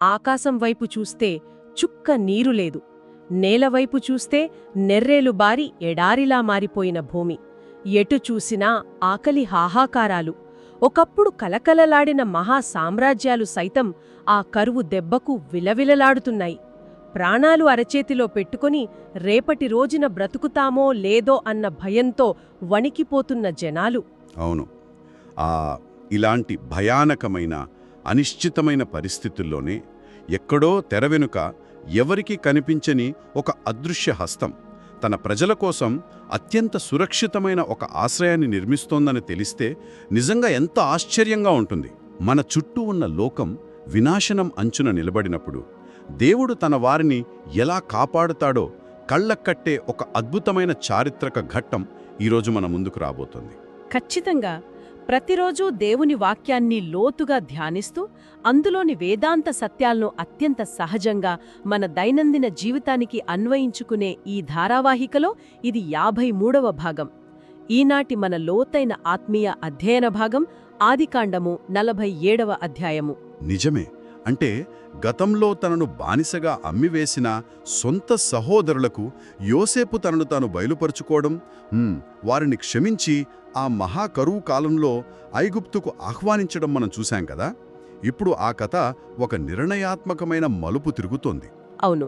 ఆకాశం వైపు చూస్తే చుక్క నీరు లేదు. నేలవైపు చూస్తే నెర్రేలు బారి ఎడారిలా మారిపోయిన భూమి. ఎటు చూసినా ఆకలి హాహాకారాలు. ఒకప్పుడు కలకలలాడిన మహా సామ్రాజ్యాలు సైతం ఆ కరువు దెబ్బకు విలవిలలాడుతున్నాయి. ప్రాణాలు అరచేతిలో పెట్టుకుని రేపటి రోజున బ్రతుకుతామో లేదో అన్న భయంతో వణికిపోతున్న జనాలు. అవును. ఇలాంటి భయానకమైన అనిశ్చితమైన పరిస్థితుల్లోనే ఎక్కడో తెరవెనుక ఎవరికీ కనిపించని ఒక అదృశ్య హస్తం తన ప్రజల కోసం అత్యంత సురక్షితమైన ఒక ఆశ్రయాన్ని నిర్మిస్తోందని తెలిస్తే నిజంగా ఎంత ఆశ్చర్యంగా ఉంటుంది. మన చుట్టూ ఉన్న లోకం వినాశనం అంచున నిలబడినప్పుడు దేవుడు తన వారిని ఎలా కాపాడుతాడో కళ్ళకట్టే ఒక అద్భుతమైన చారిత్రక ఘట్టం ఈరోజు మన ముందుకు రాబోతోంది. ఖచ్చితంగా ప్రతిరోజూ దేవుని వాక్యాన్ని లోతుగా ధ్యానిస్తూ అందులోని వేదాంత సత్యాలను అత్యంత సహజంగా మన దైనందిన జీవితానికి అన్వయించుకునే ఈ ధారావాహికలో ఇది 53వ భాగం. ఈనాటి మన లోతైన ఆత్మీయ అధ్యయన భాగం ఆదికాండము 47వ అధ్యాయము. నిజమే. అంటే గతంలో తనను బానిసగా అమ్మివేసిన సొంత సహోదరులకు యోసేపు తనను తాను బయలుపరుచుకోవడం, వారిని క్షమించి ఆ మహాకరువు కాలంలో ఐగుప్తుకు ఆహ్వానించడం మనం చూశాం కదా. ఇప్పుడు ఆ కథ ఒక నిర్ణయాత్మకమైన మలుపు తిరుగుతోంది. అవును.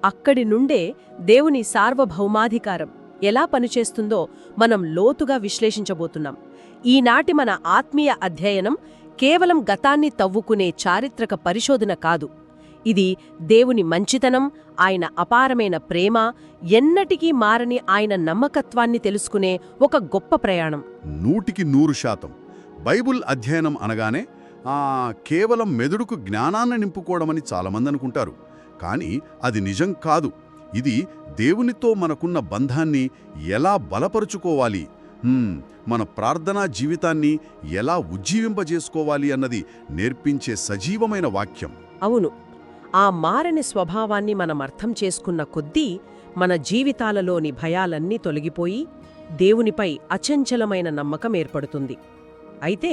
అక్కడి నుండే దేవుని సార్వభౌమాధికారం ఎలా పనిచేస్తుందో మనం లోతుగా విశ్లేషించబోతున్నాం. ఈనాటి మన ఆత్మీయ అధ్యయనం కేవలం గతాన్ని తవ్వుకునే చారిత్రక పరిశోధన కాదు. ఇది దేవుని మంచితనం, ఆయన అపారమైన ప్రేమ, ఎన్నటికీ మారని ఆయన నమ్మకత్వాన్ని తెలుసుకునే ఒక గొప్ప ప్రయాణం. 100% బైబుల్ అధ్యయనం అనగానే కేవలం మెదడుకు జ్ఞానాన్ని నింపుకోవడమని చాలామంది అనుకుంటారు. కానీ అది నిజం కాదు. ఇది దేవునితో మనకున్న బంధాన్ని ఎలా బలపరుచుకోవాలి, మన ప్రార్థనా జీవితాన్ని ఎలా ఉజ్జీవింపజేసుకోవాలి అన్నది నేర్పించే సజీవమైన వాక్యం. అవును. ఆ మారని స్వభావాన్ని మనం అర్థం చేసుకున్న కొద్దీ మన జీవితాలలోని భయాలన్నీ తొలగిపోయి దేవునిపై అచంచలమైన నమ్మకం ఏర్పడుతుంది. అయితే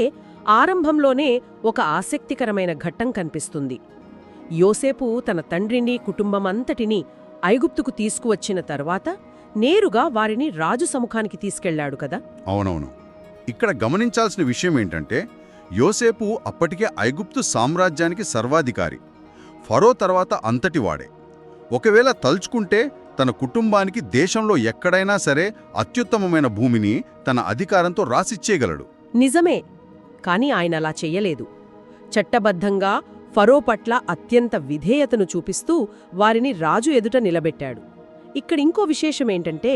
ఆరంభంలోనే ఒక ఆసక్తికరమైన ఘట్టం కనిపిస్తుంది. యోసేపు తన తండ్రిని కుటుంబమంతటినీ ఐగుప్తుకు తీసుకువచ్చిన తర్వాత నేరుగా వారిని రాజు సముఖానికి తీసుకెళ్లాడు కదా. అవునవును. ఇక్కడ గమనించాల్సిన విషయం ఏంటంటే యోసేపు అప్పటికే ఐగుప్తు సామ్రాజ్యానికి సర్వాధికారి, ఫరో తర్వాత అంతటివాడే. ఒకవేళ తలుచుకుంటే తన కుటుంబానికి దేశంలో ఎక్కడైనా సరే అత్యుత్తమమైన భూమిని తన అధికారంతో రాసిచ్చేయగలడు. నిజమే. కాని ఆయన అలా చెయ్యలేదు. చట్టబద్ధంగా ఫరో పట్ల అత్యంత విధేయతను చూపిస్తూ వారిని రాజు ఎదుట నిలబెట్టాడు. ఇక్కడింకో విశేషమేంటంటే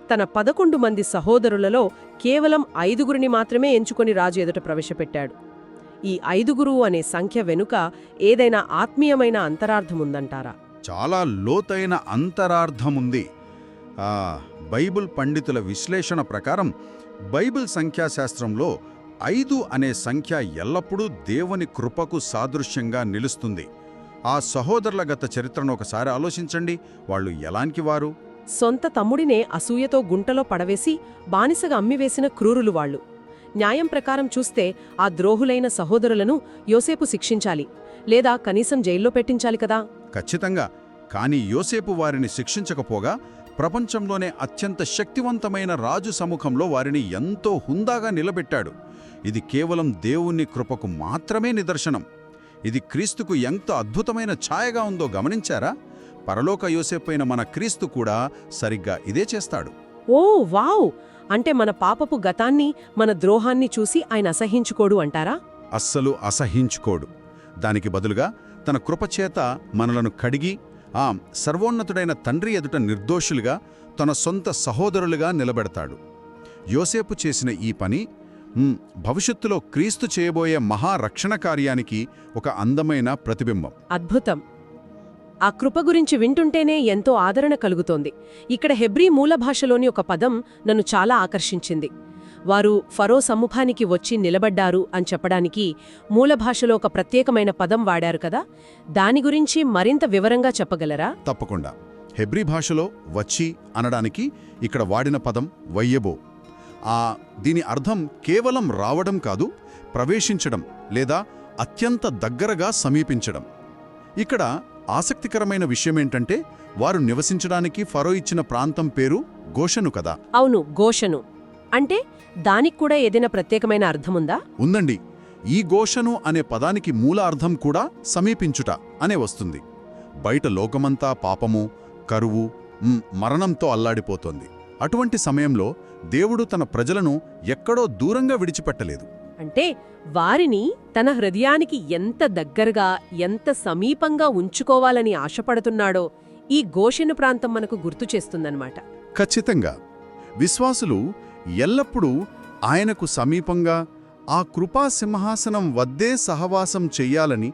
తన 11 మంది సహోదరులలో కేవలం 5గురిని మాత్రమే ఎంచుకొని రాజు ఎదుట ప్రవేశపెట్టాడు. ఈ 5గురు అనే సంఖ్య వెనుక ఏదైనా ఆత్మీయమైన అంతరార్థముందంటారా? చాలా లోతైన అంతరార్థముంది. బైబిల్ పండితుల విశ్లేషణ ప్రకారం బైబిల్ సంఖ్యాశాస్త్రంలో 5 అనే సంఖ్య ఎల్లప్పుడూ దేవుని కృపకు సాదృశ్యంగా నిలుస్తుంది. ఆ సహోదరుల గత చరిత్రను ఒకసారి ఆలోచించండి. వాళ్ళు ఎలాంటివారు? సొంత తమ్ముడినే అసూయతో గుంటలో పడవేసి బానిసగా అమ్మివేసిన క్రూరులు వాళ్ళు. న్యాయం ప్రకారం చూస్తే ఆ ద్రోహులైన సహోదరులను యోసేపు శిక్షించాలి, లేదా కనీసం జైల్లో పెట్టించాలి కదా. ఖచ్చితంగా. కాని యోసేపు వారిని శిక్షించకపోగా ప్రపంచంలోనే అత్యంత శక్తివంతమైన రాజు సముఖంలో వారిని ఎంతో హుందాగా నిలబెట్టాడు. ఇది కేవలం దేవుని కృపకు మాత్రమే నిదర్శనం. ఇది క్రీస్తుకు ఎంత అద్భుతమైన ఛాయగా ఉందో గమనించారా? పరలోక యోసేపైన మన క్రీస్తు కూడా సరిగ్గా ఇదే చేస్తాడు. ఓ వావ్! అంటే మన పాపపు గతాన్ని, మన ద్రోహాన్ని చూసి ఆయన అసహించుకోడు అంటారా? అస్సలు అసహించుకోడు. దానికి బదులుగా తన కృపచేత మనలను కడిగి సర్వోన్నతుడైన తండ్రి ఎదుట నిర్దోషులుగా, తన సొంత సహోదరులుగా నిలబెడతాడు. యోసేపు చేసిన ఈ పని భవిష్యత్తులో క్రీస్తు చేయబోయే మహారక్షణ కార్యానికి ఒక అందమైన ప్రతిబింబం. అద్భుతం. ఆ కృప గురించి వింటుంటేనే ఎంతో ఆదరణ కలుగుతోంది. ఇక్కడ హెబ్రీ మూల భాషలోని ఒక పదం నన్ను చాలా ఆకర్షించింది. వారు ఫరో సముఖానికి వచ్చి నిలబడ్డారు అని చెప్పడానికి మూల భాషలో ఒక ప్రత్యేకమైన పదం వాడారు కదా. దాని గురించి మరింత వివరంగా చెప్పగలరా? తప్పకుండా. హెబ్రీ భాషలో వచ్చి అనడానికి ఇక్కడ వాడిన పదం వయ్యబో. దీని అర్థం కేవలం రావడం కాదు, ప్రవేశించడం లేదా అత్యంత దగ్గరగా సమీపించడం. ఇక్కడ ఆసక్తికరమైన విషయమేంటంటే వారు నివసించడానికి ఫరో ఇచ్చిన ప్రాంతం పేరు గోషెను కదా. అవును, గోషను అంటే దానికి కూడా ఏదైనా ప్రత్యేకమైన అర్థముందా? ఉందండి. ఈ గోషను అనే పదానికి మూల అర్థం కూడా సమీపించుట అనే వస్తుంది. బయట లోకమంతా పాపము, కరువు, మరణంతో అల్లాడిపోతోంది. అటువంటి సమయంలో దేవుడు తన ప్రజలను ఎక్కడో దూరంగా విడిచిపెట్టలేదు. అంటే వారిని తన హృదయానికి ఎంత దగ్గరగా, ఎంత సమీపంగా ఉంచుకోవాలని ఆశపడుతున్నాడో ఈ గోషెను ప్రాంతం మనకు గుర్తు చేస్తుందన్నమాట. ఖచ్చితంగా విశ్వాసులు ఎల్లప్పుడూ ఆయనకు సమీపంగా ఆ కృపా సింహాసనం వద్దే సహవాసం చెయ్యాలని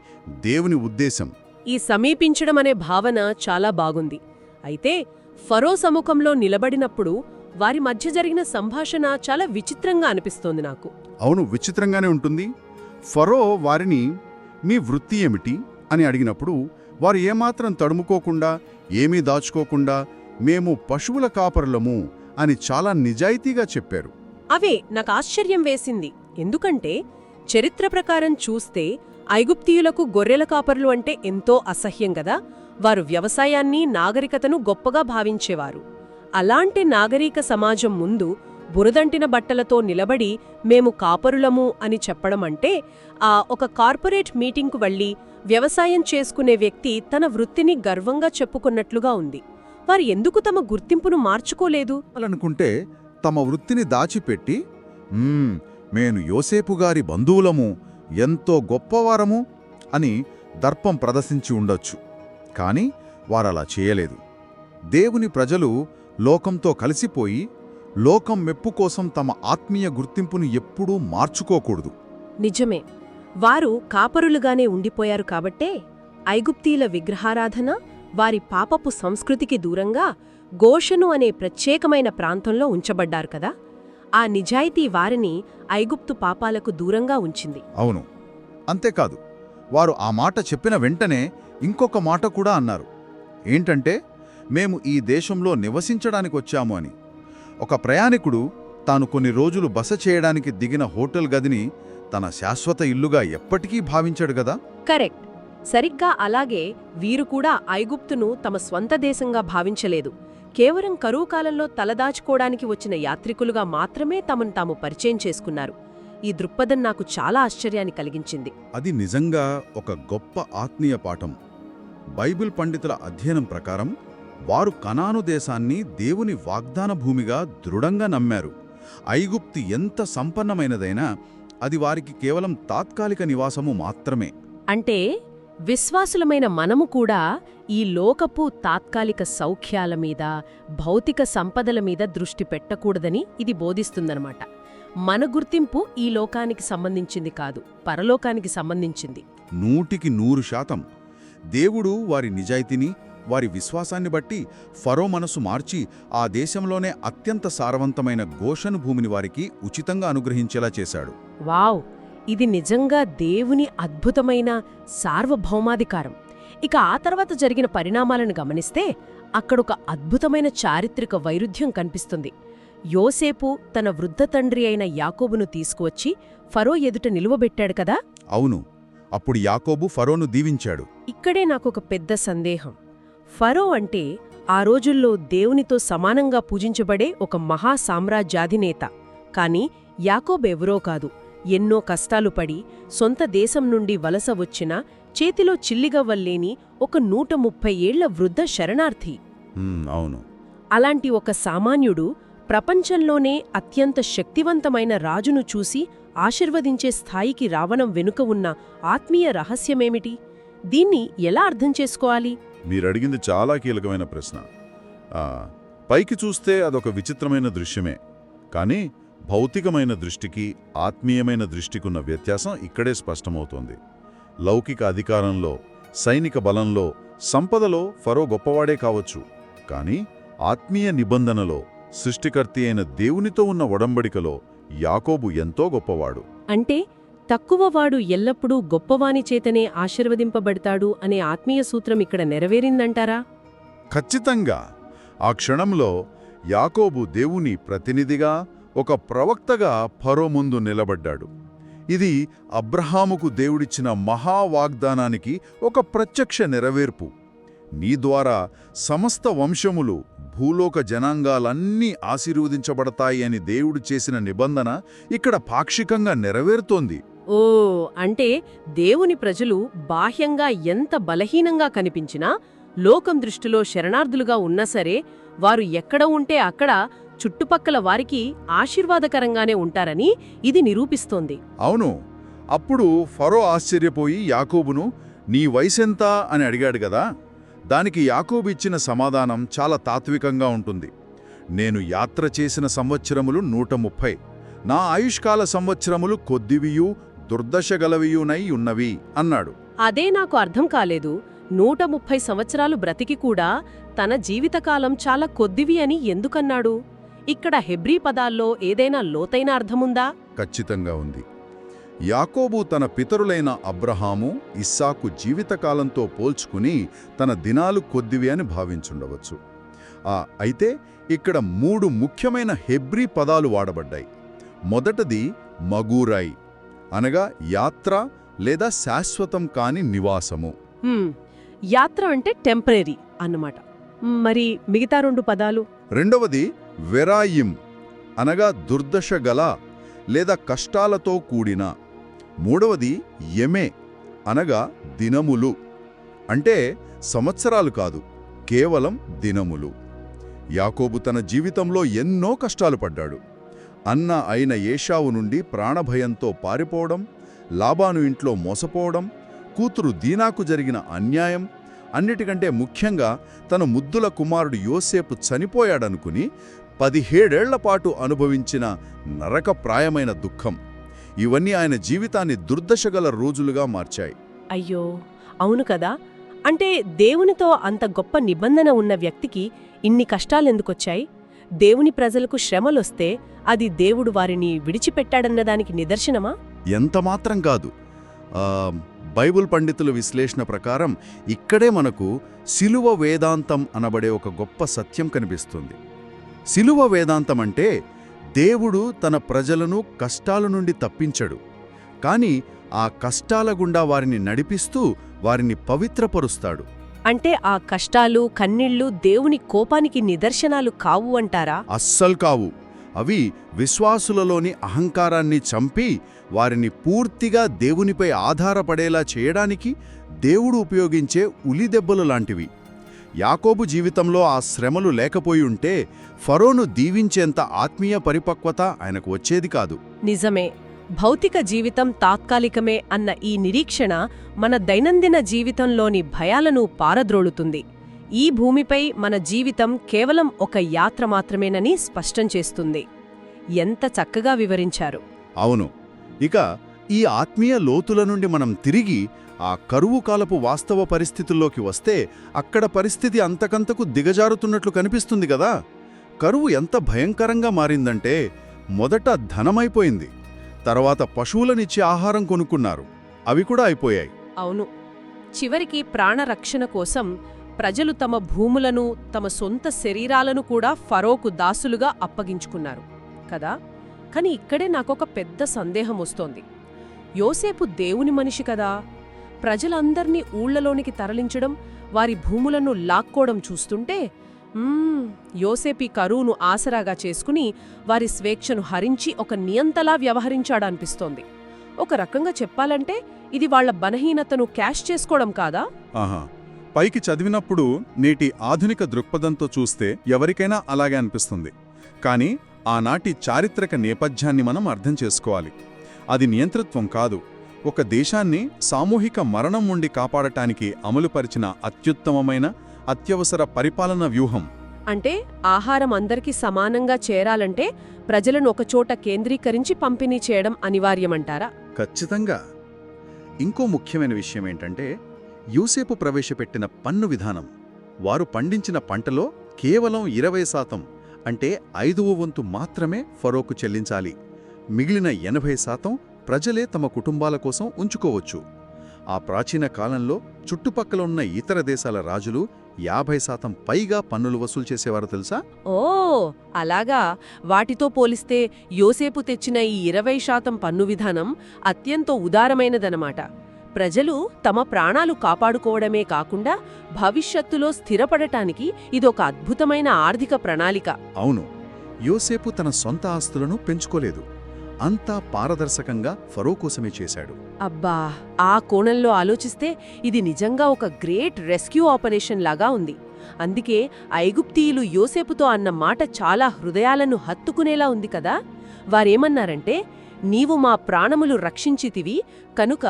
దేవుని ఉద్దేశం. ఈ సమీపించడం అనే భావన చాలా బాగుంది. అయితే ఫరో సముఖంలో నిలబడినప్పుడు వారి మధ్య జరిగిన సంభాషణ చాలా విచిత్రంగా అనిపిస్తోంది నాకు. అవును, విచిత్రంగానే ఉంటుంది. ఫరో వారిని మీ వృత్తి ఏమిటి అని అడిగినప్పుడు వారు ఏమాత్రం తడుముకోకుండా, ఏమీ దాచుకోకుండా మేము పశువుల కాపరులము అని చాలా నిజాయితీగా చెప్పారు. అవే నాకు ఆశ్చర్యం వేసింది. ఎందుకంటే చరిత్ర ప్రకారం చూస్తే ఐగుప్తీయులకు గొర్రెల కాపరులు అంటే ఎంతో అసహ్యం గదా. వారు వ్యవసాయాన్ని, నాగరికతను గొప్పగా భావించేవారు. అలాంటి నాగరిక సమాజం ముందు బురదంటిన బట్టలతో నిలబడి మేము కాపరులము అని చెప్పడం అంటే ఒక కార్పొరేట్ మీటింగ్కు వెళ్లి వ్యవసాయం చేసుకునే వ్యక్తి తన వృత్తిని గర్వంగా చెప్పుకున్నట్లుగా ఉంది. వారు ఎందుకు తమ గుర్తింపును మార్చుకోలేదు? అనుకుంటే తమ వృత్తిని దాచిపెట్టి మేము యోసేపుగారి బంధువులము, ఎంతో గొప్పవారము అని దర్పం ప్రదర్శించి ఉండొచ్చు. కాని వారలా చేయలేదు. దేవుని ప్రజలు లోకంతో కలిసిపోయి లోకం మెప్పు కోసం తమ ఆత్మీయ గుర్తింపును ఎప్పుడూ మార్చుకోకూడదు. నిజమే, వారు కాపరులుగానే ఉండిపోయారు కాబట్టే ఐగుప్తీల విగ్రహారాధన, వారి పాపపు సంస్కృతికి దూరంగా గోషను అనే ప్రత్యేకమైన ప్రాంతంలో ఉంచబడ్డారు కదా. ఆ నిజాయితీ వారిని ఐగుప్తు పాపాలకు దూరంగా ఉంచింది. అవును, అంతేకాదు వారు ఆ మాట చెప్పిన వెంటనే ఇంకొక మాట కూడా అన్నారు. ఏంటంటే మేము ఈ దేశంలో నివసించడానికొచ్చాము అని. ఒక ప్రయాణికుడు తాను కొన్ని రోజులు బస చేయడానికి దిగిన హోటల్ గదిని తన శాశ్వత ఇల్లుగా ఎప్పటికీ భావించాడు గదా. కరెక్ట్. సరిగ్గా అలాగే వీరు కూడా ఐగుప్తును తమ స్వంత దేశంగా భావించలేదు. కేవలం కరువు కాలంలో తలదాచుకోవడానికి వచ్చిన యాత్రికులుగా మాత్రమే తమను తాము పరిచయం చేసుకున్నారు. ఈ దృక్పథం నాకు చాలా ఆశ్చర్యాన్ని కలిగించింది. అది నిజంగా ఒక గొప్ప ఆత్మీయ పాఠం. బైబిల్ పండితుల అధ్యయనం ప్రకారం వారు కనాను దేశాన్ని దేవుని వాగ్దాన భూమిగా దృఢంగా నమ్మారు. ఐగుప్తు ఎంత సంపన్నమైనదైనా అది వారికి కేవలం తాత్కాలిక నివాసము మాత్రమే. అంటే విశ్వాసులమైన మనము కూడా ఈ లోకపు తాత్కాలిక సౌఖ్యాల మీద, భౌతిక సంపదల మీద దృష్టి పెట్టకూడదని ఇది బోధిస్తుందన్నమాట. మన గుర్తింపు ఈ లోకానికి సంబంధించింది కాదు, పరలోకానికి సంబంధించింది. 100% దేవుడు వారి నిజాయితీని, వారి విశ్వాసాన్ని బట్టి ఫరో మనసు మార్చి ఆ దేశంలోనే అత్యంత సారవంతమైన గోషను భూమిని వారికి ఉచితంగా అనుగ్రహించేలా చేశాడు. వావ్! ఇది నిజంగా దేవుని అద్భుతమైన సార్వభౌమాధికారం. ఇక ఆ తర్వాత జరిగిన పరిణామాలను గమనిస్తే అక్కడొక అద్భుతమైన చారిత్రక వైరుధ్యం కనిపిస్తుంది. యోసేపు తన వృద్ధ తండ్రి అయిన యాకోబును తీసుకువచ్చి ఫరో ఎదుట నిలువబెట్టాడు కదా. అవును, అప్పుడు యాకోబు ఫరోను దీవించాడు. ఇక్కడే నాకొక పెద్ద సందేహం. ఫరో అంటే ఆ రోజుల్లో దేవునితో సమానంగా పూజించబడే ఒక మహా సామ్రాజ్యాధినేత. కాని యాకోబెవరో కాదు, ఎన్నో కష్టాలు పడి సొంత దేశం నుండి వలస వచ్చిన, చేతిలో చిల్లిగవ్వల్లేని ఒక 130 ఏళ్ల వృద్ధ శరణార్థి. అవును. అలాంటి ఒక సామాన్యుడు ప్రపంచంలోనే అత్యంత శక్తివంతమైన రాజును చూసి ఆశీర్వదించే స్థాయికి రావడం వెనుక ఉన్న ఆత్మీయ రహస్యమేమిటి? దీన్ని ఎలా అర్థం చేసుకోవాలి? మీరడిగింది చాలా కీలకమైన ప్రశ్న. పైకి చూస్తే అదొక విచిత్రమైన దృశ్యమే, కానీ భౌతికమైన దృష్టికి ఆత్మీయమైన దృష్టికున్న వ్యత్యాసం ఇక్కడే స్పష్టమవుతోంది. లౌకిక అధికారంలో, సైనిక బలంలో, సంపదలో ఫరో గొప్పవాడే కావచ్చు. కానీ ఆత్మీయ నిబంధనలో, సృష్టికర్తి అయిన దేవునితో ఉన్న ఒడంబడికలో యాకోబు ఎంతో గొప్పవాడు. అంటే తక్కువవాడు ఎల్లప్పుడూ గొప్పవాని చేతనే ఆశీర్వదింపబడతాడు అనే ఆత్మీయ సూత్రం ఇక్కడ నెరవేరిందంటారా? ఖచ్చితంగా. ఆ క్షణంలో యాకోబు దేవుని ప్రతినిధిగా, ఒక ప్రవక్తగా ఫరో ముందు నిలబడ్డాడు. ఇది అబ్రహాముకు దేవుడిచ్చిన మహావాగ్దానానికి ఒక ప్రత్యక్ష నెరవేర్పు. నీ ద్వారా సమస్త వంశములు, భూలోక జనాంగాలన్నీ ఆశీర్వదించబడతాయి అని దేవుడు చేసిన నిబంధన ఇక్కడ పాక్షికంగా నెరవేరుతోంది. ఓ, అంటే దేవుని ప్రజలు బాహ్యంగా ఎంత బలహీనంగా కనిపించినా లోకం దృష్టిలో శరణార్థులుగా ఉన్నా సరే వారు ఎక్కడ ఉంటే అక్కడ చుట్టుపక్కల వారికి ఆశీర్వాదకరంగానే ఉంటారని ఇది నిరూపిస్తోంది. అవును. అప్పుడు ఫరో ఆశ్చర్యపోయి యాకోబును, నీ వయసెంత అని అడిగాడు గదా. దానికి యాకోబు ఇచ్చిన సమాధానం చాలా తాత్వికంగా ఉంటుంది. నేను యాత్ర చేసిన సంవత్సరములు 130, నా ఆయుష్కాల సంవత్సరములు కొద్దివియూ దుర్దశగలవియునై ఉన్నవి అన్నాడు. అదే నాకు అర్థం కాలేదు. 130 సంవత్సరాలు బ్రతికి కూడా తన జీవితకాలం చాలా కొద్దివి అని ఎందుకన్నాడు? ఇక్కడ హెబ్రీ పదాల్లో ఏదైనా లోతైన అర్థముందా? ఖచ్చితంగా ఉంది. యాకోబు తన పితరులైన అబ్రహాము, ఇస్సాకు జీవితకాలంతో పోల్చుకుని తన దినాలు కొద్దివి అని భావించుండవచ్చు. అయితే ఇక్కడ 3 ముఖ్యమైన హెబ్రీ పదాలు వాడబడ్డాయి. మొదటది మగూరాయి, అనగా యాత్ర లేదా శాశ్వతం కాని నివాసము. యాత్ర అంటే టెంపరరీ అన్నమాట. మరి మిగతా 2 పదాలు? రెండవది వెరాయిం, అనగా దుర్దశ గల లేదా కష్టాలతో కూడిన. మూడవది యెమే, అనగా దినములు, అంటే సంవత్సరాలు కాదు, కేవలం దినములు. యాకోబు తన జీవితంలో ఎన్నో కష్టాలు పడ్డాడు. అన్న అయిన ఏశావు నుండి ప్రాణభయంతో పారిపోవడం, లాబాను ఇంట్లో మోసపోవడం, కూతురు దీనాకు జరిగిన అన్యాయం, అన్నిటికంటే ముఖ్యంగా తన ముద్దుల కుమారుడు యోసేపు చనిపోయాడనుకుని 17 ఏళ్లపాటు అనుభవించిన నరకప్రాయమైన దుఃఖం, ఇవన్నీ ఆయన జీవితాన్ని దుర్దశగల రోజులుగా మార్చాయి. అయ్యో, అవును కదా. అంటే దేవునితో అంత గొప్ప నిబంధన ఉన్న వ్యక్తికి ఇన్ని కష్టాలెందుకొచ్చాయి? దేవుని ప్రజలకు శ్రమలొస్తే అది దేవుడు వారిని విడిచిపెట్టాడన్నదానికి నిదర్శనమా? ఎంతమాత్రం కాదు. బైబుల్ పండితుల విశ్లేషణ ప్రకారం ఇక్కడే మనకు శిలువ వేదాంతం అనబడే ఒక గొప్ప సత్యం కనిపిస్తుంది. శిలువ వేదాంతం అంటే దేవుడు తన ప్రజలను కష్టాల నుండి తప్పించడు, కాని ఆ కష్టాల గుండా వారిని నడిపిస్తూ వారిని పవిత్రపరుస్తాడు. అంటే ఆ కష్టాలు, కన్నీళ్లు దేవుని కోపానికి నిదర్శనాలు కావు అంటారా? అస్సలు కావు. అవి విశ్వాసులలోని అహంకారాన్ని చంపి వారిని పూర్తిగా దేవునిపై ఆధారపడేలా చేయడానికి దేవుడు ఉపయోగించే ఉలిదెబ్బలు లాంటివి. యాకోబు జీవితంలో ఆ శ్రమలు లేకపోయి ఉంటే ఫరోను దీవించేంత ఆత్మీయ పరిపక్వత ఆయనకు వచ్చేది కాదు. నిజమే. భౌతిక జీవితం తాత్కాలికమే అన్న ఈ నిరీక్షణ మన దైనందిన జీవితంలోని భయాలను పారద్రోలుతుంది. ఈ భూమిపై మన జీవితం కేవలం ఒక యాత్ర మాత్రమేనని స్పష్టం చేస్తుంది. ఎంత చక్కగా వివరించారు. అవును. ఇక ఈ ఆత్మీయ లోతుల నుండి మనం తిరిగి ఆ కరువు కాలపు వాస్తవ పరిస్థితుల్లోకి వస్తే అక్కడ పరిస్థితి అంతకంతకు దిగజారుతున్నట్లు కనిపిస్తుంది గదా. కరువు ఎంత భయంకరంగా మారిందంటే మొదట ధనమైపోయింది, తర్వాత పశువులనిచ్చి ఆహారం కొనుక్కున్నారు, అవి కూడా అయిపోయాయి. అవును. చివరికి ప్రాణరక్షణ కోసం ప్రజలు తమ భూములను, తమ సొంత శరీరాలను కూడా ఫరోకు దాసులుగా అప్పగించుకున్నారు కదా. కాని ఇక్కడే నాకొక పెద్ద సందేహం వస్తోంది. యోసేపు దేవుని మనిషి కదా. ప్రజలందర్నీ ఊళ్లలోనికి తరలించడం, వారి భూములను లాక్కోవడం చూస్తుంటే యోసేపీ కరువును ఆసరాగా చేసుకుని వారి స్వేచ్ఛను హరించి ఒక నియంతలా వ్యవహరించాడనిపిస్తోంది. ఒక రకంగా చెప్పాలంటే ఇది వాళ్ల బలహీనతను క్యాష్ చేసుకోవడం కాదా? పైకి చదివినప్పుడు నేటి ఆధునిక దృక్పథంతో చూస్తే ఎవరికైనా అలాగే అనిపిస్తుంది. కానీ ఆనాటి చారిత్రక నేపథ్యాన్ని మనం అర్థం చేసుకోవాలి. అది నియంతృత్వం కాదు, ఒక దేశాన్ని సామూహిక మరణం నుండి కాపాడటానికి అమలుపరిచిన అత్యుత్తమమైన అత్యవసర పరిపాలన వ్యూహం. అంటే ఆహారం అందరికీ సమానంగా చేరాలంటే ప్రజలను ఒకచోట కేంద్రీకరించి పంపిణీ చేయడం అనివార్యమంటారా? ఖచ్చితంగా. ఇంకో ముఖ్యమైన విషయమేంటంటే యూసేపు ప్రవేశపెట్టిన పన్ను విధానం. వారు పండించిన పంటలో కేవలం 20% అంటే 5వ వంతు మాత్రమే ఫరోకు చెల్లించాలి. మిగిలిన 80% ప్రజలే తమ కుటుంబాల కోసం ఉంచుకోవచ్చు. ఆ ప్రాచీన కాలంలో చుట్టుపక్కల ఉన్న ఇతర దేశాల రాజులు 50% పైగా పన్నులు వసూలు చేసేవారు తెలుసా? ఓ అలాగా. వాటితో పోలిస్తే యోసేపు తెచ్చిన ఈ 20% పన్ను విధానం అత్యంత ఉదారమైనదనమాట. ప్రజలు తమ ప్రాణాలు కాపాడుకోవడమే కాకుండా భవిష్యత్తులో స్థిరపడటానికి ఇదొక అద్భుతమైన ఆర్థిక ప్రణాళిక. అవును, యోసేపు తన సొంత ఆస్తులను పెంచుకోలేదు. అంతా పారదర్శకంగా ఫరో కోసమే చేశాడు. అబ్బా, ఆ కోణంలో ఆలోచిస్తే ఇది నిజంగా ఒక గ్రేట్ రెస్క్యూ ఆపరేషన్ లాగా ఉంది. అందుకే ఐగుప్తీయులు యోసేపుతో అన్న మాట చాలా హృదయాలను హత్తుకునేలా ఉంది కదా. వారేమన్నారంటే, నీవు మా ప్రాణములు రక్షించితివి కనుక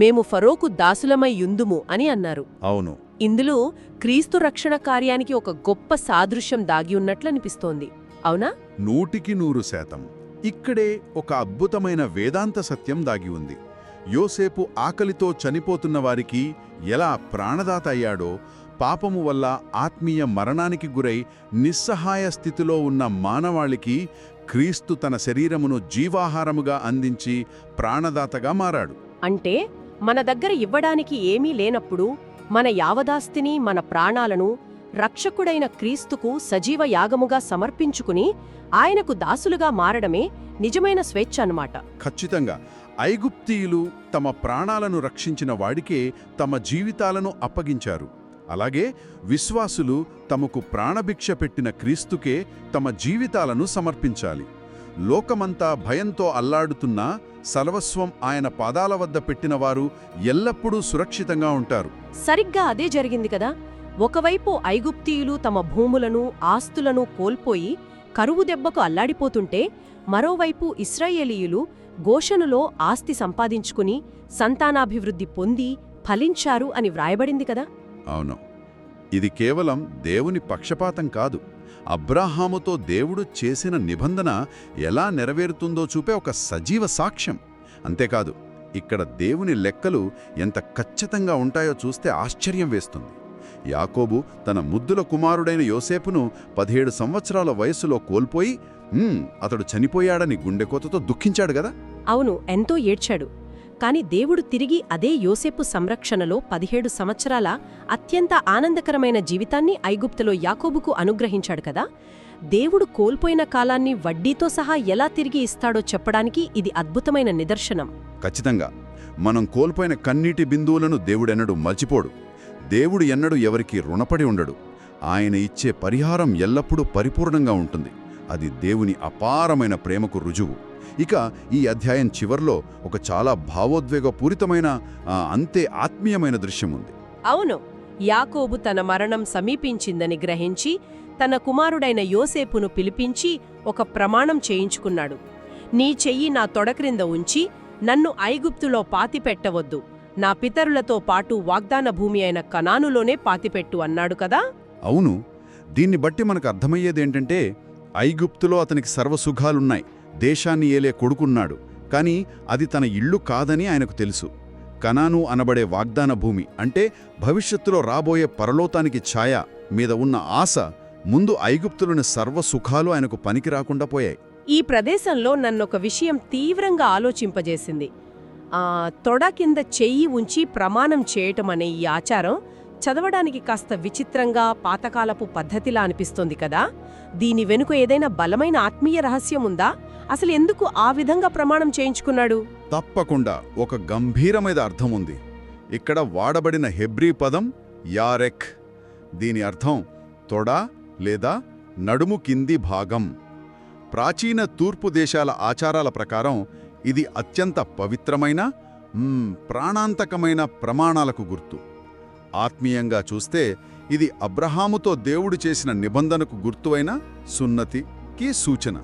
మేము ఫరోకు దాసులమై యుందుము అని అన్నారు. అవును, ఇందులో క్రీస్తు రక్షణ కార్యానికి ఒక గొప్ప సాదృశ్యం దాగి ఉన్నట్లనిపిస్తోంది. అవునా? 100% ఇక్కడే ఒక అద్భుతమైన వేదాంత సత్యం దాగి ఉంది. యోసేపు ఆకలితో చనిపోతున్న వారికి ఎలా ప్రాణదాత అయ్యాడో, పాపము వల్ల ఆత్మీయ మరణానికి గురై నిస్సహాయ స్థితిలో ఉన్న మానవాళికి క్రీస్తు తన శరీరమును జీవాహారముగా అందించి ప్రాణదాతగా మారాడు. అంటే మన దగ్గర ఇవ్వడానికి ఏమీ లేనప్పుడు మన యావదాస్తిని, మన ప్రాణాలను రక్షకుడైన క్రీస్తుకు సజీవ యాగముగా సమర్పించుకుని ఆయనకు దాసులుగా మారడమే నిజమైన స్వేచ్ఛ అన్నమాట. ఖచ్చితంగా ఐగుప్తీయులు తమ ప్రాణాలను రక్షించిన వాడికే తమ జీవితాలను అప్పగించారు. అలాగే విశ్వాసులు తమకు ప్రాణభిక్ష పెట్టిన క్రీస్తుకే తమ జీవితాలను సమర్పించాలి. లోకమంతా భయంతో అల్లాడుతున్నా సర్వస్వం ఆయన పాదాల వద్ద పెట్టినవారు ఎల్లప్పుడూ సురక్షితంగా ఉంటారు. సరిగ్గా అదే జరిగింది కదా. ఒకవైపు ఐగుప్తీయులు తమ భూములను, ఆస్తులను కోల్పోయి కరువు దెబ్బకు అల్లాడిపోతుంటే, మరోవైపు ఇశ్రాయేలీయులు గోషనులో ఆస్తి సంపాదించుకుని సంతానాభివృద్ధి పొంది ఫలించారు అని వ్రాయబడింది కదా. అవును, ఇది కేవలం దేవుని పక్షపాతం కాదు, అబ్రాహాముతో దేవుడు చేసిన నిబంధన ఎలా నెరవేరుతుందో చూపే ఒక సజీవ సాక్ష్యం. అంతేకాదు, ఇక్కడ దేవుని లెక్కలు ఎంత ఖచ్చితంగా ఉంటాయో చూస్తే ఆశ్చర్యం వేస్తుంది. యాకోబు తన ముద్దుల కుమారుడైన యోసేపును 17 సంవత్సరాల వయస్సులో కోల్పోయి అతడు చనిపోయాడని గుండెకోతతో దుఃఖించాడు గదా. అవును, ఎంతో ఏడ్చాడు. కాని దేవుడు తిరిగి అదే యోసేపు సంరక్షణలో 17 సంవత్సరాల అత్యంత ఆనందకరమైన జీవితాన్ని ఐగుప్తులో యాకోబుకు అనుగ్రహించాడు కదా. దేవుడు కోల్పోయిన కాలాన్ని వడ్డీతో సహా ఎలా తిరిగి ఇస్తాడో చెప్పడానికి ఇది అద్భుతమైన నిదర్శనం. ఖచ్చితంగా మనం కోల్పోయిన కన్నీటి బిందువులను దేవుడెన్నడూ మర్చిపోడు. దేవుడు ఎన్నడూ ఎవరికీ రుణపడి ఉండడు. ఆయన ఇచ్చే పరిహారం ఎల్లప్పుడూ పరిపూర్ణంగా ఉంటుంది. అది దేవుని అపారమైన ప్రేమకు రుజువు. ఇక ఈ అధ్యాయం చివర్లో ఒక చాలా భావోద్వేగపూరితమైన అంతే ఆత్మీయమైన దృశ్యం ఉంది. అవును, యాకోబు తన మరణం సమీపించిందని గ్రహించి తన కుమారుడైన యోసేపును పిలిపించి ఒక ప్రమాణం చేయించుకున్నాడు. నీ చెయ్యి నా తొడ క్రింద ఉంచి నన్ను ఐగుప్తులో పాతిపెట్టవద్దు, నా పితరులతో పాటు వాగ్దాన భూమి అయిన కనానులోనే పాతిపెట్టు అన్నాడు కదా. అవును, దీన్ని బట్టి మనకు అర్థమయ్యేదేంటంటే, ఐగుప్తులో అతనికి సర్వసుఖాలున్నాయి, దేశాన్ని ఏలే కొడుకున్నాడు. కాని అది తన ఇల్లు కాదని ఆయనకు తెలుసు. కనాను అనబడే వాగ్దాన భూమి అంటే భవిష్యత్తులో రాబోయే పరలోకానికి ఛాయ మీద ఉన్న ఆశ ముందు ఐగుప్తులోని సర్వసుఖాలు ఆయనకు పనికి రాకుండా పోయాయి. ఈ ప్రదేశంలో నన్నొక విషయం తీవ్రంగా ఆలోచింపజేసింది. తొడ కింద చెయ్యి ఉంచి ప్రమాణం చేయటమనే ఈ ఆచారం చదవడానికి కాస్త విచిత్రంగా, పాతకాలపు పద్ధతిలా అనిపిస్తోంది కదా. దీని వెనుక ఏదైనా బలమైన ఆత్మీయ రహస్యం ఉందా? అసలు ఎందుకు ఆ విధంగా ప్రమాణం చేయించుకున్నాడు? తప్పకుండా ఒక గంభీరమైన అర్థం ఉంది. ఇక్కడ వాడబడిన హెబ్రీ పదం యారెక్. దీని అర్థం తొడ లేదా నడుము కింది భాగం. ప్రాచీన తూర్పు దేశాల ఆచారాల ప్రకారం ఇది అత్యంత పవిత్రమైన, ప్రాణాంతకమైన ప్రమాణాలకు గుర్తు. ఆత్మీయంగా చూస్తే ఇది అబ్రహాముతో దేవుడు చేసిన నిబంధనకు గుర్తు అయిన సున్నతికి సూచన.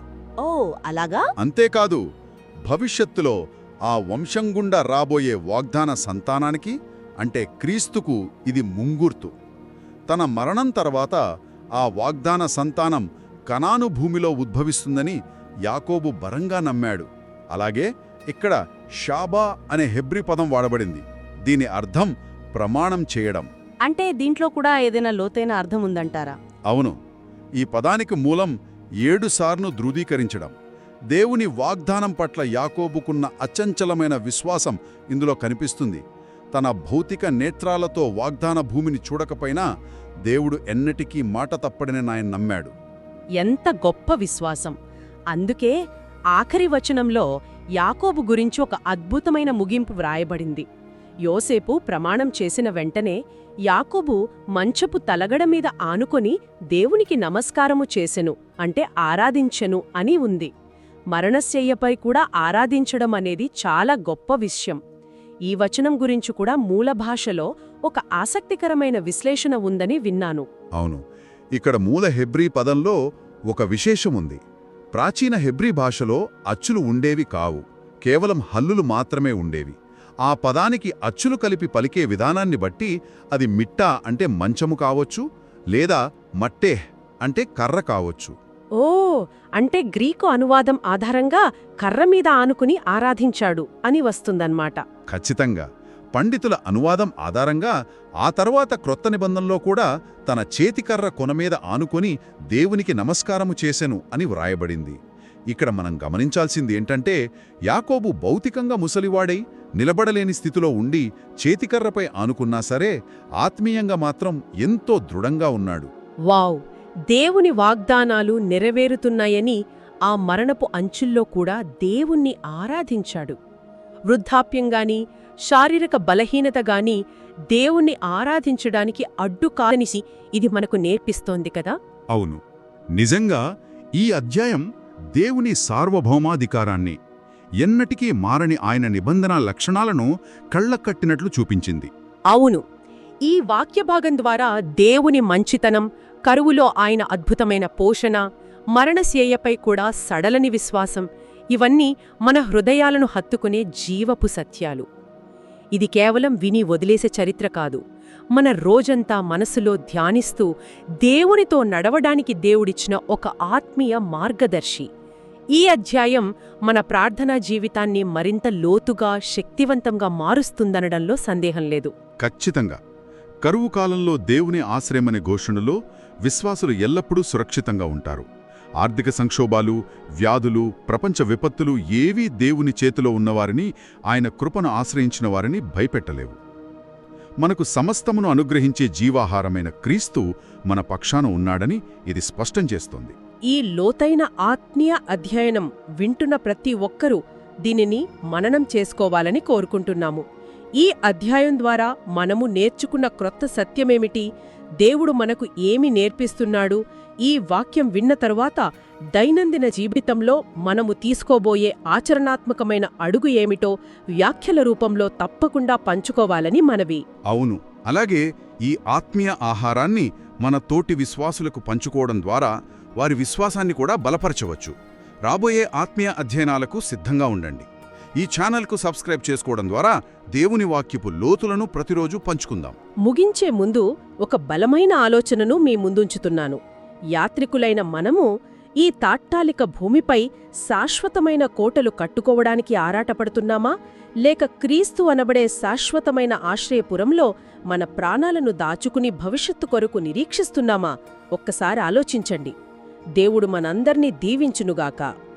ఓ అలాగా? అంతేకాదు, భవిష్యత్తులో ఆ వంశం గుండా రాబోయే వాగ్దాన సంతానానికి అంటే క్రీస్తుకు ఇది ముంగుర్తు. తన మరణం తర్వాత ఆ వాగ్దాన సంతానం కనాను భూమిలో ఉద్భవిస్తుందని యాకోబు బలంగా నమ్మాడు. అలాగే ఇక్కడ షాబా అనే హెబ్రీ పదం వాడబడింది. దీని అర్థం ప్రమాణం చేయడం. అంటే దీంట్లో కూడా ఏదైనా లోతైన అర్థం ఉందంటారా? అవును, ఈ పదానికి మూలం 7 సార్లు ధృవీకరించడం. దేవుని వాగ్దానం పట్ల యాకోబుకున్న అచంచలమైన విశ్వాసం ఇందులో కనిపిస్తుంది. తన భౌతిక నేత్రాలతో వాగ్దాన భూమిని చూడకపోయినా దేవుడు ఎన్నటికీ మాట తప్పడని నాయన నమ్మాడు. ఎంత గొప్ప విశ్వాసం! అందుకే ఆఖరి వచనంలో యాకోబు గురించి ఒక అద్భుతమైన ముగింపు వ్రాయబడింది. యోసేపు ప్రమాణం చేసిన వెంటనే యాకోబు మంచపు తలగడ మీద ఆనుకొని దేవునికి నమస్కారము చేసెను, అంటే ఆరాధించెను అని ఉంది. మరణశయ్యపై కూడా ఆరాధించడం అనేది చాలా గొప్ప విషయం. ఈ వచనం గురించి కూడా మూల భాషలో ఒక ఆసక్తికరమైన విశ్లేషణ ఉందని విన్నాను. అవును, ఇక్కడ మూల హెబ్రీ పదంలో ఒక విశేషముంది. ప్రాచీన హెబ్రీ భాషలో అచ్చులు ఉండేవి కావు, కేవలం హల్లులు మాత్రమే ఉండేవి. ఆ పదానికి అచ్చులు కలిపి పలికే విధానాన్ని బట్టి అది మిట్టా అంటే మంచము కావచ్చు, లేదా మట్టే అంటే కర్ర కావచ్చు. ఓ, అంటే గ్రీకు అనువాదం ఆధారంగా కర్ర మీద ఆనుకుని ఆరాధించాడు అని వస్తుందన్నమాట. ఖచ్చితంగా. పండితుల అనువాదం ఆధారంగా ఆ తర్వాత క్రొత్త నిబంధనలో కూడా తన చేతికర్ర కొనమీద ఆనుకొని దేవునికి నమస్కారము చేసెను అని వ్రాయబడింది. ఇక్కడ మనం గమనించాల్సింది ఏంటంటే, యాకోబు భౌతికంగా ముసలివాడై నిలబడలేని స్థితిలో ఉండి చేతికర్రపై ఆనుకున్నా సరే ఆత్మీయంగా మాత్రం ఎంతో దృఢంగా ఉన్నాడు. వావ్! దేవుని వాగ్దానాలు నెరవేరుతున్నాయని ఆ మరణపు అంచుల్లో కూడా దేవుణ్ణి ఆరాధించాడు. వృద్ధాప్యంగాని శారీరక బలహీనతగాని దేవుణ్ణి ఆరాధించడానికి అడ్డు కాదనిసి ఇది మనకు నేర్పిస్తోంది కదా. అవును, నిజంగా ఈ అధ్యాయం దేవుని సార్వభౌమాధికారాన్ని, ఎన్నటికీ మారని ఆయన నిబంధన లక్షణాలను కళ్ళకట్టినట్లు చూపించింది. అవును, ఈ వాక్యభాగం ద్వారా దేవుని మంచితనం, కరువులో ఆయన అద్భుతమైన పోషణ, మరణశయ్యపై కూడా సడలని విశ్వాసం, ఇవన్నీ మన హృదయాలను హత్తుకునే జీవపు సత్యాలు. ఇది కేవలం విని వదిలేసే చరిత్ర కాదు, మన రోజంతా మనసులో ధ్యానిస్తూ దేవునితో నడవడానికి దేవుడిచ్చిన ఒక ఆత్మీయ మార్గదర్శి. ఈ అధ్యాయం మన ప్రార్థనా జీవితాన్ని మరింత లోతుగా, శక్తివంతంగా మారుస్తుందనడంలో సందేహం లేదు. ఖచ్చితంగా. కరువు కాలంలో దేవుని ఆశ్రయమనే ఘోషణలో విశ్వాసులు ఎల్లప్పుడూ సురక్షితంగా ఉంటారు. ఆర్థిక సంక్షోభాలు, వ్యాధులు, ప్రపంచ విపత్తులు ఏవీ దేవుని చేతిలో ఉన్నవారిని, ఆయన కృపను ఆశ్రయించిన వారిని భయపెట్టలేవు. మనకు సమస్తమును అనుగ్రహించే జీవాహారమైన క్రీస్తు మన పక్షాన ఉన్నాడని ఇది స్పష్టం చేస్తోంది. ఈ లోతైన ఆత్మీయ అధ్యయనం వింటున్న ప్రతి ఒక్కరూ దీనిని మననం చేసుకోవాలని కోరుకుంటున్నాము. ఈ అధ్యాయం ద్వారా మనము నేర్చుకున్న క్రొత్త సత్యమేమిటి, దేవుడు మనకు ఏమి నేర్పిస్తున్నాడు, ఈ వాక్యం విన్న తరువాత దైనందిన జీవితంలో మనము తీసుకోబోయే ఆచరణాత్మకమైన అడుగు ఏమిటో వ్యాఖ్యల రూపంలో తప్పకుండా పంచుకోవాలని మనవి. అవును, అలాగే ఈ ఆత్మీయ ఆహారాన్ని మన తోటి విశ్వాసులకు పంచుకోవడం ద్వారా వారి విశ్వాసాన్ని కూడా బలపరచవచ్చు. రాబోయే ఆత్మీయ అధ్యయనాలకు సిద్ధంగా ఉండండి. ఈ ఛానల్కు సబ్స్క్రైబ్ చేసుకోవడం ద్వారా దేవుని వాక్యపు లోతులను ప్రతిరోజు పంచుకుందాం. ముగించే ముందు ఒక బలమైన ఆలోచనను మీ ముందుంచుతున్నాను. యాత్రికులైన మనము ఈ తాత్కాలిక భూమిపై శాశ్వతమైన కోటలు కట్టుకోవడానికి ఆరాటపడుతున్నామా, లేక క్రీస్తు అనబడే శాశ్వతమైన ఆశ్రయపురంలో మన ప్రాణాలను దాచుకుని భవిష్యత్తు కొరకు నిరీక్షిస్తున్నామా? ఒక్కసారి ఆలోచించండి. దేవుడు మనందర్నీ దీవించునుగాక.